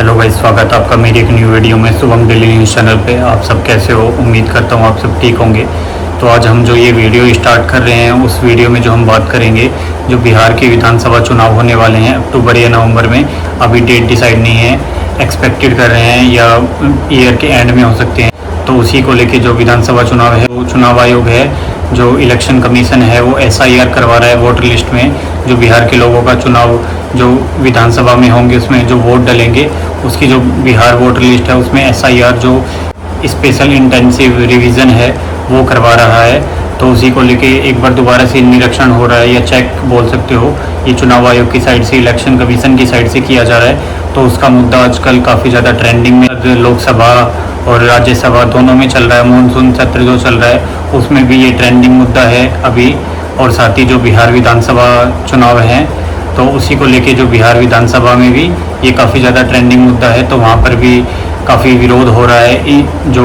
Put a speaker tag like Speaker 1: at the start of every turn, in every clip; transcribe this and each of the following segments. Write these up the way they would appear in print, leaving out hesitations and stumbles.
Speaker 1: Hello भाई, स्वागत है आपका मेरी एक न्यू वीडियो में शुभम डेली न्यूज़ चैनल पे। आप सब कैसे हो? उम्मीद करता हूँ आप सब ठीक होंगे। तो आज हम जो ये वीडियो स्टार्ट कर रहे हैं, उस वीडियो में जो हम बात करेंगे, जो बिहार के विधानसभा चुनाव होने वाले हैं अक्टूबर या नवंबर में। अभी डेट डिसाइड नहीं है, एक्सपेक्टेड कर रहे हैं या ईयर के एंड में हो सकते हैं। तो उसी को लेके जो विधानसभा चुनाव है, वो चुनाव आयोग है, जो इलेक्शन कमीशन है, वो SIR करवा रहा है वोटर लिस्ट में। जो बिहार के लोगों का चुनाव जो विधानसभा में होंगे, उसमें जो वोट डलेंगे, उसकी जो बिहार वोटर लिस्ट है, उसमें SIR जो स्पेशल इंटेंसिव रिवीजन है वो करवा रहा है। तो उसी को लेके एक बार दोबारा से निरीक्षण हो रहा है या चेक बोल सकते हो, ये चुनाव आयोग की साइड से, इलेक्शन कमीशन की साइड से किया जा रहा है। तो उसका मुद्दा आजकल काफ़ी ज़्यादा ट्रेंडिंग में, लोकसभा और राज्यसभा दोनों में चल रहा है। मानसून सत्र जो चल रहा है उसमें भी ये ट्रेंडिंग मुद्दा है अभी। और साथ ही जो बिहार विधानसभा चुनाव हैं, तो उसी को लेके जो बिहार विधानसभा में भी ये काफ़ी ज़्यादा ट्रेंडिंग मुद्दा है। तो वहाँ पर भी काफ़ी विरोध हो रहा है। जो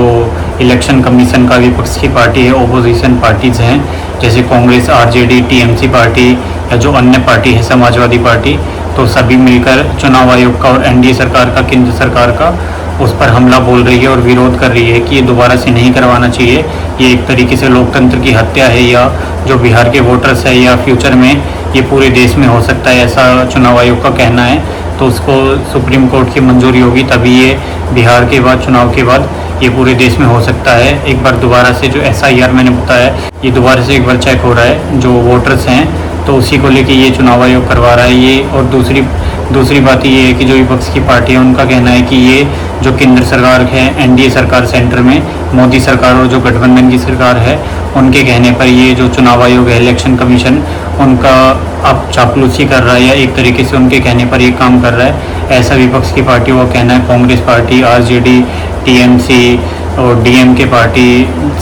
Speaker 1: इलेक्शन कमीशन का विपक्ष की पार्टी है, ओपोजिशन पार्टीज़ हैं, जैसे कांग्रेस, RJD, TMC पार्टी या जो अन्य पार्टी है समाजवादी पार्टी, तो सभी मिलकर चुनाव आयोग का और NDA सरकार का, केंद्र सरकार का, उस पर हमला बोल रही है और विरोध कर रही है कि ये दोबारा से नहीं करवाना चाहिए। ये एक तरीके से लोकतंत्र की हत्या है, या जो बिहार के वोटर्स है, या फ्यूचर में ये पूरे देश में हो सकता है, ऐसा चुनाव आयोग का कहना है। तो उसको सुप्रीम कोर्ट की मंजूरी होगी तभी ये बिहार के बाद, चुनाव के बाद, ये पूरे देश में हो सकता है। एक बार दोबारा से जो SIR मैंने बताया, ये दोबारा से एक बार चेक हो रहा है जो वोटर्स हैं, तो उसी को लेके ये चुनाव आयोग करवा रहा है ये। और दूसरी बात ये है कि जो विपक्ष की पार्टी है, उनका कहना है कि ये जो केंद्र सरकार है, NDA सरकार सेंटर में, मोदी सरकार और जो गठबंधन की सरकार है, उनके कहने पर ये जो चुनाव आयोग है, इलेक्शन कमीशन, उनका अब चापलूसी कर रहा है, या एक तरीके से उनके कहने पर ये काम कर रहा है, ऐसा विपक्ष की पार्टियों का कहना है। कांग्रेस पार्टी, RJD, TMC और DMK पार्टी,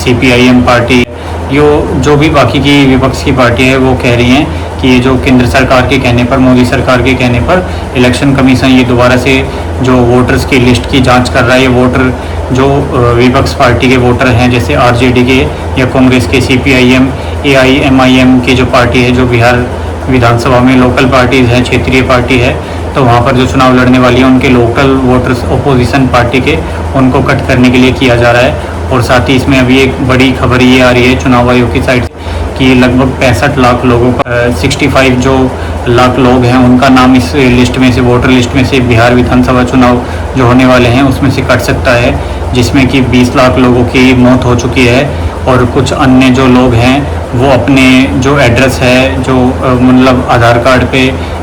Speaker 1: CPIM पार्टी, जो भी बाकी की विपक्ष की पार्टी है, वो कह रही हैं कि ये जो केंद्र सरकार के कहने पर, मोदी सरकार के कहने पर, इलेक्शन कमीशन ये दोबारा से जो वोटर्स की लिस्ट की जांच कर रहा है। ये वोटर जो विपक्ष पार्टी के वोटर हैं, जैसे RJD के या कांग्रेस के, CPIM, AIMIM की जो पार्टी है, जो बिहार विधानसभा में लोकल पार्टीज़ हैं, क्षेत्रीय पार्टी है, तो वहाँ पर जो चुनाव लड़ने वाली है, उनके लोकल वोटर्स ओपोजिशन पार्टी के, उनको कट करने के लिए किया जा रहा है। और साथ ही इसमें अभी एक बड़ी खबर ये आ रही है चुनाव आयोग की साइड से कि लगभग 65 लाख लोगों का, 65 जो लाख लोग हैं, उनका नाम इस लिस्ट में से, वोटर लिस्ट में से, बिहार विधानसभा चुनाव जो होने वाले हैं उसमें से कट सकता है, जिसमें कि 20 लाख लोगों की मौत हो चुकी है। और कुछ अन्य जो लोग हैं, वो अपने जो एड्रेस है, जो मतलब आधार कार्ड पे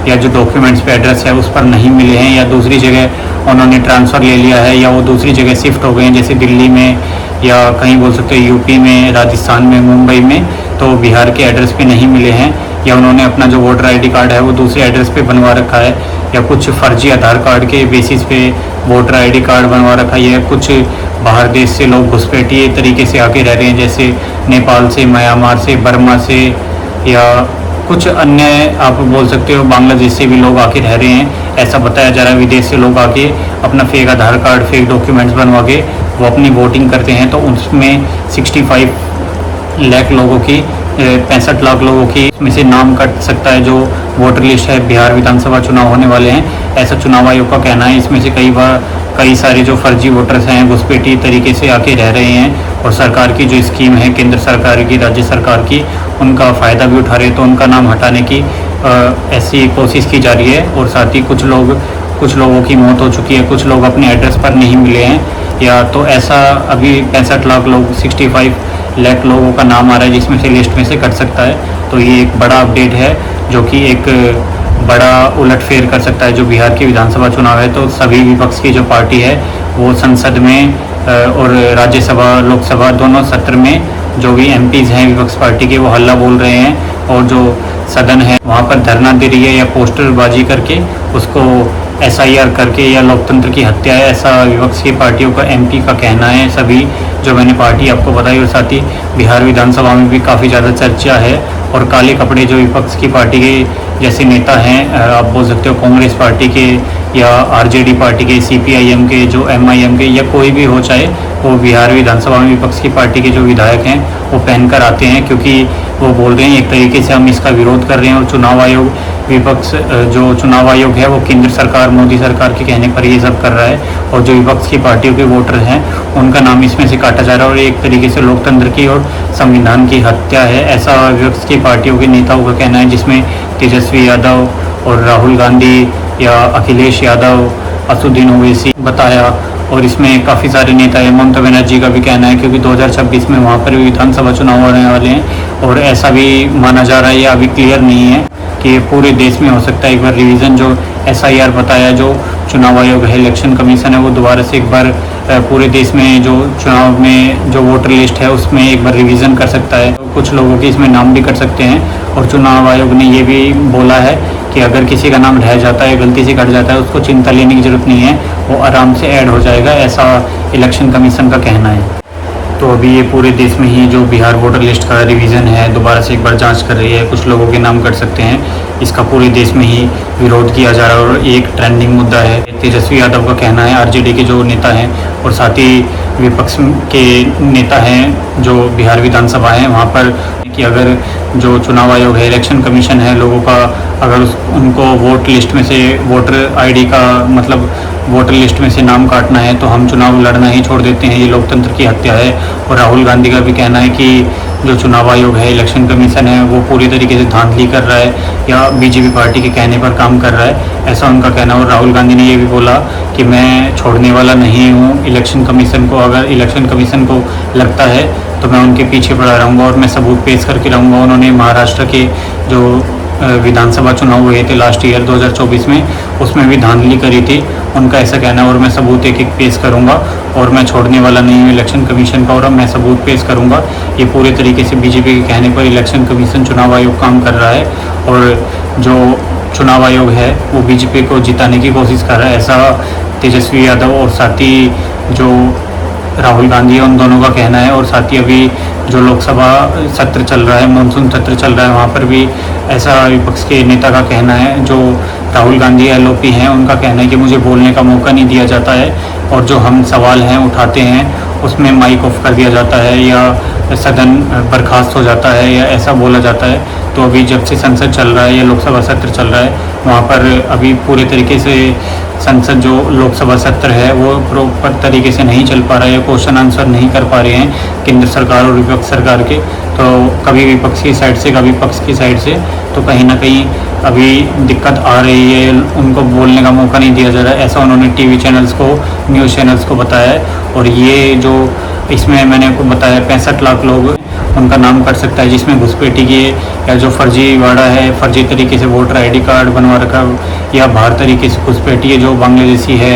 Speaker 1: या जो डॉक्यूमेंट्स पे एड्रेस है, उस पर नहीं मिले हैं, या दूसरी जगह उन्होंने ट्रांसफ़र ले लिया है, या वो दूसरी जगह शिफ्ट हो गए हैं, जैसे दिल्ली में, या कहीं बोल सकते हैं UP में, राजस्थान में, मुंबई में, तो बिहार के एड्रेस पे नहीं मिले हैं, या उन्होंने अपना जो वोटर ID कार्ड है वो दूसरे एड्रेस पे बनवा रखा है, या कुछ फर्जी आधार कार्ड के बेसिस पे वोटर ID कार्ड बनवा रखा है, या कुछ बाहर देश से लोग घुसपैठिए तरीके से आके रह रहे हैं, जैसे नेपाल से, म्यांमार से, बर्मा से, या कुछ अन्य आप बोल सकते हो बांग्लादेश से भी लोग आके रह रहे हैं। ऐसा बताया जा रहा है विदेश से लोग आके अपना फेक आधार कार्ड, फेक डॉक्यूमेंट्स बनवा के वो अपनी वोटिंग करते हैं। तो उसमें 65 लाख लोगों की, 65 लाख लोगों की में से नाम कट सकता है जो वोटर लिस्ट है। बिहार विधानसभा चुनाव होने वाले हैं, ऐसा चुनाव आयोग का कहना है। इसमें से कई सारे जो फर्जी वोटर्स हैं, घुसपैठी तरीके से आके रह रहे हैं, और सरकार की जो स्कीम है, केंद्र सरकार की, राज्य सरकार की, उनका फ़ायदा भी उठा रहे हैं। तो उनका नाम हटाने की ऐसी कोशिश की जा रही है। और साथ ही कुछ लोगों की मौत हो चुकी है, कुछ लोग अपने एड्रेस पर नहीं मिले हैं, या तो ऐसा अभी 65 लाख लोग, 65 लाख लोगों का नाम आ रहा है, जिसमें से लिस्ट में से कट सकता है। तो ये एक बड़ा अपडेट है, जो कि एक बड़ा उलटफेर कर सकता है जो बिहार की विधानसभा चुनाव है। तो सभी विपक्ष की जो पार्टी है, वो संसद में और राज्यसभा, लोकसभा दोनों सत्र में जो भी MPs हैं विपक्ष पार्टी के, वो हल्ला बोल रहे हैं, और जो सदन है वहाँ पर धरना दे रही है, या पोस्टरबाजी करके उसको SIR करके, या लोकतंत्र की हत्या है, ऐसा विपक्ष की पार्टियों का, MP का कहना है। सभी जो मैंने पार्टी आपको बताई, और साथ ही बिहार विधानसभा में भी काफ़ी ज़्यादा चर्चा है। और काले कपड़े जो विपक्ष की पार्टी के जैसे नेता हैं, आप बोल सकते हो कांग्रेस पार्टी के या आरजेडी पार्टी के, सीपीआईएम के, जो एमआईएम के, या कोई भी हो, चाहे वो बिहार विधानसभा में विपक्ष की पार्टी के जो विधायक हैं वो पहनकर आते हैं, क्योंकि वो बोल रहे हैं एक तरीके से हम इसका विरोध कर रहे हैं। और चुनाव आयोग, विपक्ष जो चुनाव आयोग है वो केंद्र सरकार, मोदी सरकार के कहने पर ये सब कर रहा है, और जो विपक्ष की पार्टियों के वोटर हैं उनका नाम इसमें से काटा जा रहा है, और एक तरीके से लोकतंत्र की और संविधान की हत्या है, ऐसा विपक्ष की पार्टियों के नेताओं का कहना है, जिसमें तेजस्वी यादव और राहुल गांधी या अखिलेश यादव, असुद्दीन ओवैसी बताया। और इसमें काफ़ी सारे नेता हैं, ममता बनर्जी का भी कहना है, क्योंकि 2026 में वहाँ पर भी विधानसभा चुनाव होने वाले हैं, और ऐसा भी माना जा रहा है, या अभी क्लियर नहीं है कि पूरे देश में हो सकता है एक बार रिवीजन, जो SIR बताया, जो चुनाव आयोग है, इलेक्शन कमीशन है, वो दोबारा से एक बार पूरे देश में जो चुनाव में जो वोटर लिस्ट है उसमें एक बार रिवीजन कर सकता है। कुछ लोगों के इसमें नाम भी कर सकते हैं, और चुनाव आयोग ने ये भी बोला है कि अगर किसी का नाम रह जाता है, गलती से कट जाता है, उसको चिंता लेने की ज़रूरत नहीं है, वो आराम से ऐड हो जाएगा, ऐसा इलेक्शन कमीशन का कहना है। तो अभी ये पूरे देश में ही जो बिहार वोटर लिस्ट का रिवीजन है दोबारा से एक बार जांच कर रही है, कुछ लोगों के नाम कट सकते हैं, इसका पूरे देश में ही विरोध किया जा रहा है, और एक ट्रेंडिंग मुद्दा है। तेजस्वी यादव का कहना है, आरजेडी के जो नेता हैं और साथ ही विपक्ष के नेता हैं जो बिहार विधानसभा है वहाँ पर, कि अगर जो चुनाव आयोग है, इलेक्शन कमीशन है, लोगों का अगर उनको वोट लिस्ट में से, वोटर आईडी का मतलब वोटर लिस्ट में से नाम काटना है, तो हम चुनाव लड़ना ही छोड़ देते हैं, ये लोकतंत्र की हत्या है। और राहुल गांधी का भी कहना है कि जो चुनाव आयोग है, इलेक्शन कमीशन है, वो पूरी तरीके से धांधली कर रहा है, या बीजेपी पार्टी के कहने पर काम कर रहा है, ऐसा उनका कहना है। और राहुल गांधी ने ये भी बोला कि मैं छोड़ने वाला नहीं हूँ इलेक्शन कमीशन को, अगर इलेक्शन कमीशन को लगता है तो मैं उनके पीछे पड़ा रहूँगा और मैं सबूत पेश करके रहूँगा। उन्होंने महाराष्ट्र के जो विधानसभा चुनाव हुए थे लास्ट ईयर 2024 में, उसमें भी धांधली करी थी, उनका ऐसा कहना है, और मैं सबूत एक एक पेश करूंगा, और मैं छोड़ने वाला नहीं हूँ इलेक्शन कमीशन का, और मैं सबूत पेश करूंगा। ये पूरे तरीके से बीजेपी के कहने पर इलेक्शन कमीशन, चुनाव आयोग काम कर रहा है, और जो चुनाव आयोग है वो बीजेपी को जिताने की कोशिश कर रहा है, ऐसा तेजस्वी यादव और साथ ही जो राहुल गांधी है उन दोनों का कहना है। और साथ ही अभी जो लोकसभा सत्र चल रहा है, मानसून सत्र चल रहा है, वहाँ पर भी ऐसा विपक्ष के नेता का कहना है, जो राहुल गांधी LOP हैं उनका कहना है कि मुझे बोलने का मौका नहीं दिया जाता है, और जो हम सवाल हैं उठाते हैं उसमें माइक ऑफ कर दिया जाता है, या सदन बर्खास्त हो जाता है, या ऐसा बोला जाता है। तो अभी जब से संसद चल रहा है या लोकसभा सत्र चल रहा है, वहाँ पर अभी पूरे तरीके से संसद जो लोकसभा सत्र है वो प्रॉपर तरीके से नहीं चल पा रहा है, क्वेश्चन आंसर नहीं कर पा रहे हैं केंद्र सरकार और विपक्ष सरकार के, तो कभी विपक्ष की साइड से, कभी पक्ष की साइड से, तो कहीं ना कहीं अभी दिक्कत आ रही है, उनको बोलने का मौका नहीं दिया जा रहा है, ऐसा उन्होंने TV चैनल्स को, न्यूज़ चैनल्स को बताया है। और ये जो इसमें मैंने आपको बताया 65 लाख लोग उनका नाम कट सकता है, जिसमें घुसपैठी की या जो फर्जीवाड़ा है, फर्जी तरीके से वोटर ID कार्ड बनवा रखा, या बाहर तरीके से घुसपैठी है, जो बांग्लादेशी है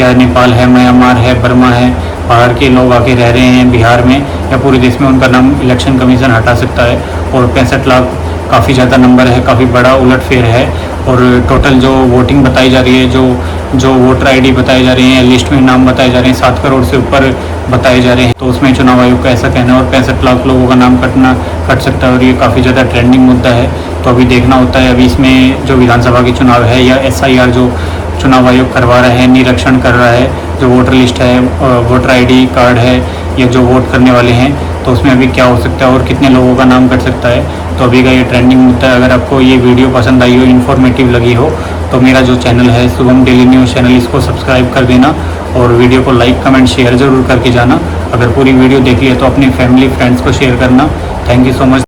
Speaker 1: या नेपाल है, म्यांमार है, बर्मा है, बाहर के लोग आके रह रहे हैं बिहार में या पूरे देश में, उनका नाम इलेक्शन कमीशन हटा सकता है। और 65 लाख काफ़ी ज़्यादा नंबर है, काफ़ी बड़ा उलटफेर है। और टोटल जो वोटिंग बताई जा रही है, जो वोटर ID बताए जा रहे हैं, लिस्ट में नाम बताए जा रहे हैं, 7 करोड़ से ऊपर बताए जा रहे हैं, तो उसमें चुनाव आयोग का ऐसा कहना है, और 65 लाख लोगों का नाम कट सकता है, और ये काफ़ी ज़्यादा ट्रेंडिंग मुद्दा है। तो अभी देखना होता है, अभी इसमें जो विधानसभा के चुनाव है या SIR जो चुनाव आयोग करवा रहा है, निरीक्षण कर रहा है, जो वोटर लिस्ट है, वोटर ID कार्ड है, या जो वोट करने वाले हैं, तो उसमें अभी क्या हो सकता है और कितने लोगों का नाम कट सकता है। तो अभी का ये ट्रेंडिंग मुद्दा है। अगर आपको ये वीडियो पसंद आई हो, इन्फॉर्मेटिव लगी हो, तो मेरा जो चैनल है शुभम डेली न्यूज़ चैनल, इसको सब्सक्राइब कर देना, और वीडियो को लाइक, कमेंट, शेयर ज़रूर करके जाना। अगर पूरी वीडियो देख लिया तो अपनी फैमिली, फ्रेंड्स को शेयर करना। Thank you so much.